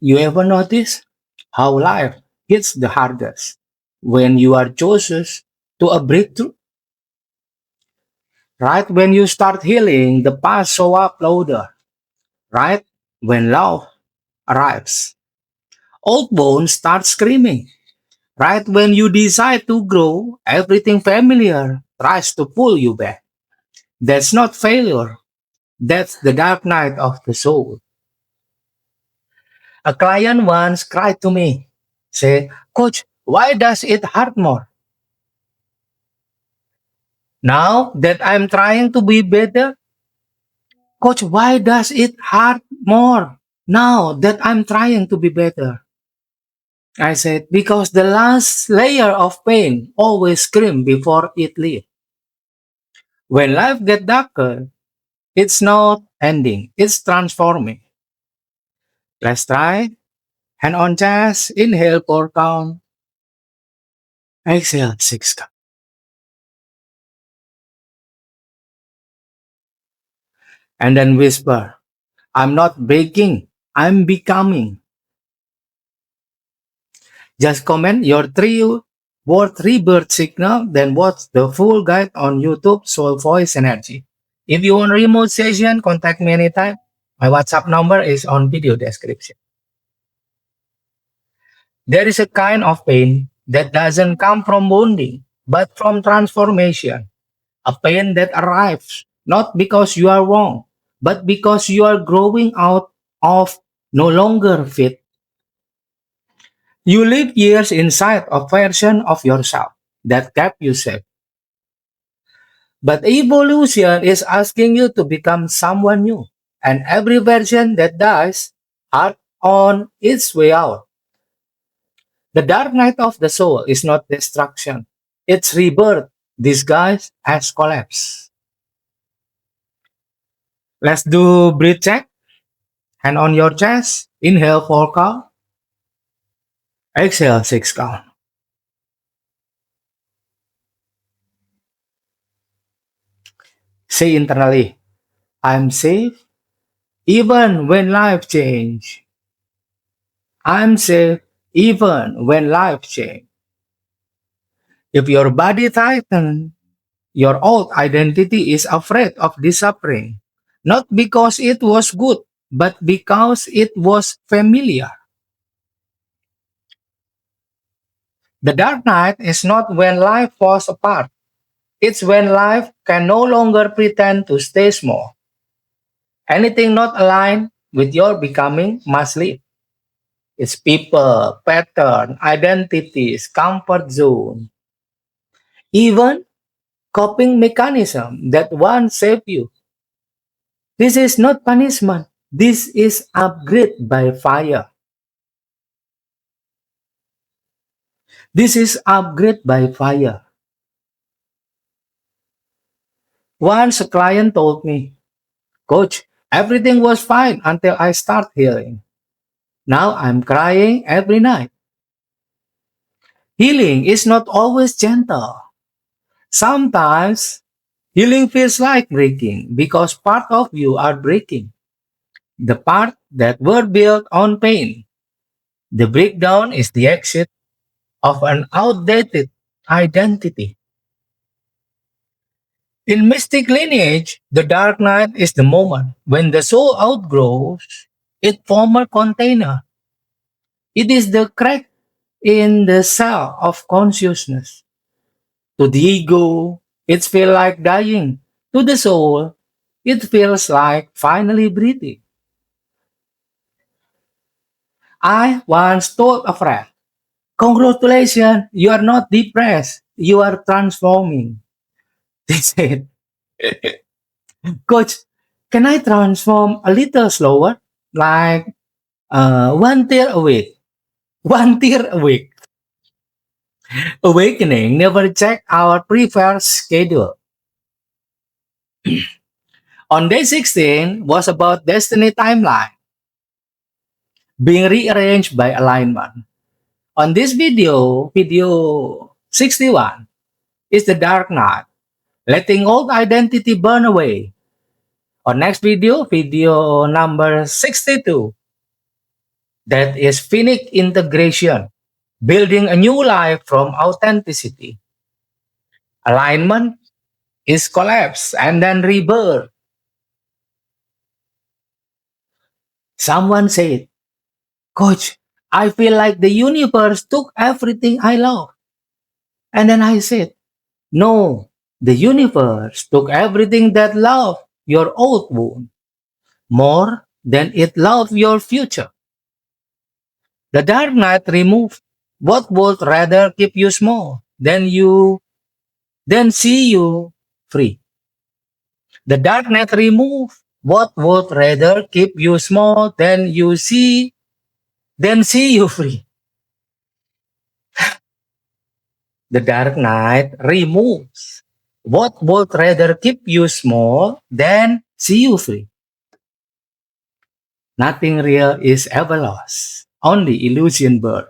You ever notice how life hits the hardest when you are closest to a breakthrough? Right when you start healing, the past show up louder. Right when love arrives, old bones start screaming. Right when you decide to grow, everything familiar tries to pull you back. That's not failure. That's the dark night of the soul. A client once cried to me, say, Coach, why does it hurt more? Now that I'm trying to be better, Coach, why does it hurt more? Now that I'm trying to be better. I said, because the last layer of pain always screams before it leaves. When life gets darker, it's not ending, it's transforming. Let's try. Hand on chest, inhale 4 count, exhale 6 count. And then whisper, I'm not breaking, I'm becoming. Just comment your 3 word rebirth signal, then watch the full guide on YouTube, Soul Voice Energy. If you want a remote session, contact me anytime. My WhatsApp number is on video description. There is a kind of pain that doesn't come from wounding, but from transformation. A pain that arrives not because you are wrong, but because you are growing out of no longer fit. You live years inside a version of yourself that kept you safe. But evolution is asking you to become someone new. And every version that dies are on its way out. The dark night of the soul is not destruction. It's rebirth disguised as collapse. Let's do breath check. Hand on your chest. Inhale 4 count. Exhale 6 count. Say internally, I'm safe even when life change. I'm safe even when life change. If your body tightens, your old identity is afraid of disappearing. Not because it was good, but because it was familiar. The dark night is not when life falls apart. It's when life can no longer pretend to stay small. Anything not aligned with your becoming must leave. It's people, pattern, identities, comfort zone, even coping mechanism that once saved you. This is not punishment. This is upgrade by fire. This is upgrade by fire. Once a client told me, Coach, everything was fine until I start healing. Now I'm crying every night. Healing is not always gentle. Sometimes healing feels like breaking because part of you are breaking. The part that were built on pain. The breakdown is the exit of an outdated identity. In mystic lineage, the dark night is the moment when the soul outgrows its former container. It is the crack in the cell of consciousness. To the ego, it feels like dying. To the soul, it feels like finally breathing. I once told a friend, Congratulations, you are not depressed, you are transforming. They said, Coach, can I transform a little slower? Like 1 tear a week. 1 tear a week. Awakening never check our preferred schedule. On day 16 was about destiny timeline being rearranged by alignment. On this video 61 is the dark night, letting old identity burn away. On next video number 62, That is finite integration, building a new life from authenticity. Alignment is collapse and then rebirth. Someone said, Coach, I feel like the universe took everything I love. And then I said, No, the universe took everything that loved your old wound more than it loved your future. The dark night removed what would rather keep you small than see you free. The dark night removed what would rather keep you small than see you free. The dark night removes what would rather keep you small than see you free. Nothing real is ever lost. Only illusion burn.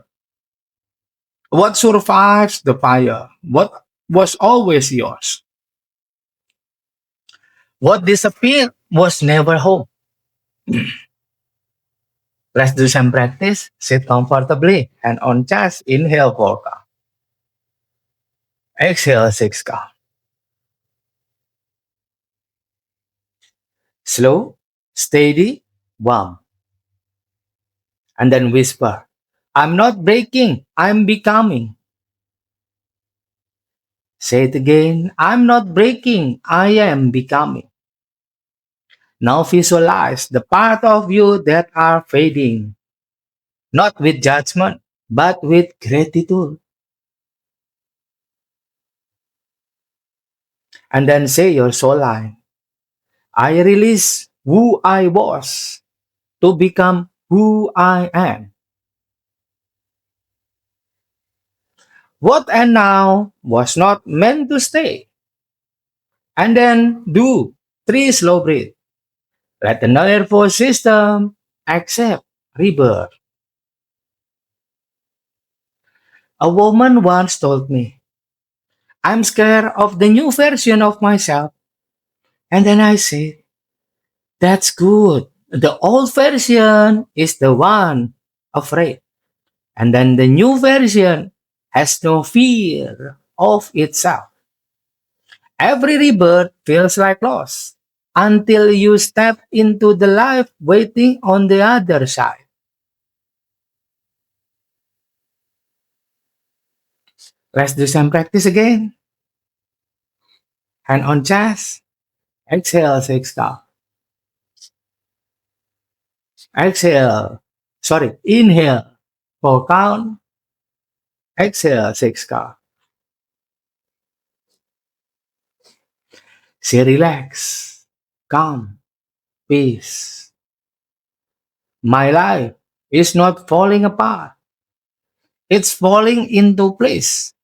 What survives the fire? What was always yours? What disappeared was never home. Let's do some practice. Sit comfortably and on chest, inhale 4 count. Exhale 6 count. Slow, steady, warm. And then whisper, I'm not breaking, I'm becoming. Say it again, I'm not breaking, I am becoming. Now visualize the part of you that are fading, not with judgment, but with gratitude. And then say your soul line. I release who I was to become who I am. What and now was not meant to stay. And then do 3 slow breath. Let the nervous system accept rebirth. A woman once told me, I'm scared of the new version of myself. And then I said, that's good. The old version is the one afraid. And then the new version has no fear of itself. Every rebirth feels like loss until you step into the life waiting on the other side. Let's do some practice again. Hand on chest. Exhale 6 count. Exhale. Sorry, inhale 4 count. Exhale 6 count. Say relax, calm, peace. My life is not falling apart. It's falling into place.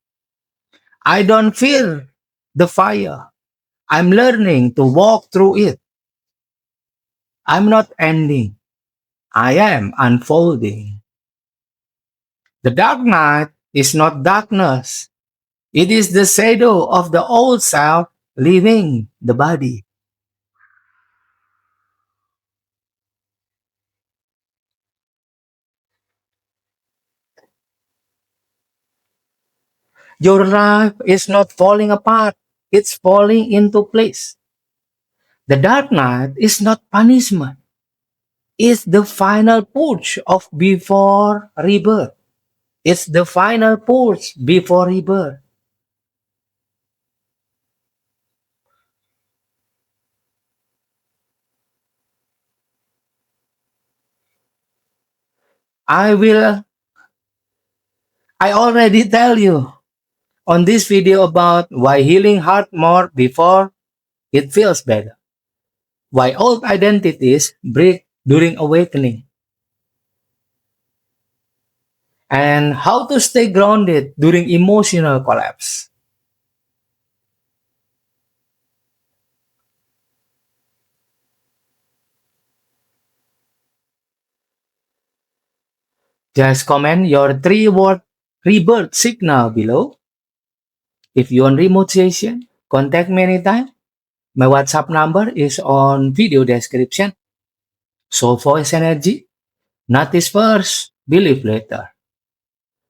I don't feel the fire. I'm learning to walk through it. I'm not ending. I am unfolding. The dark night is not darkness. It is the shadow of the old self leaving the body. Your life is not falling apart. It's falling into place. The dark night is not punishment. It's the final purge of before rebirth. It's the final purge before rebirth. I will, I already tell you on this video about why healing hurt more before it feels better. Why old identities break during awakening. And how to stay grounded during emotional collapse. Just comment your 3-word rebirth signal below. If you want remote session, contact me anytime. My WhatsApp number is on video description. Soul Voice Energy, not this first. believe later.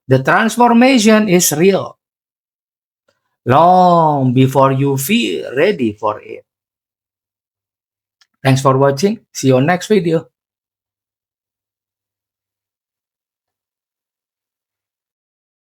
The transformation is real long before you feel ready for it. Thanks for watching. See you on next video.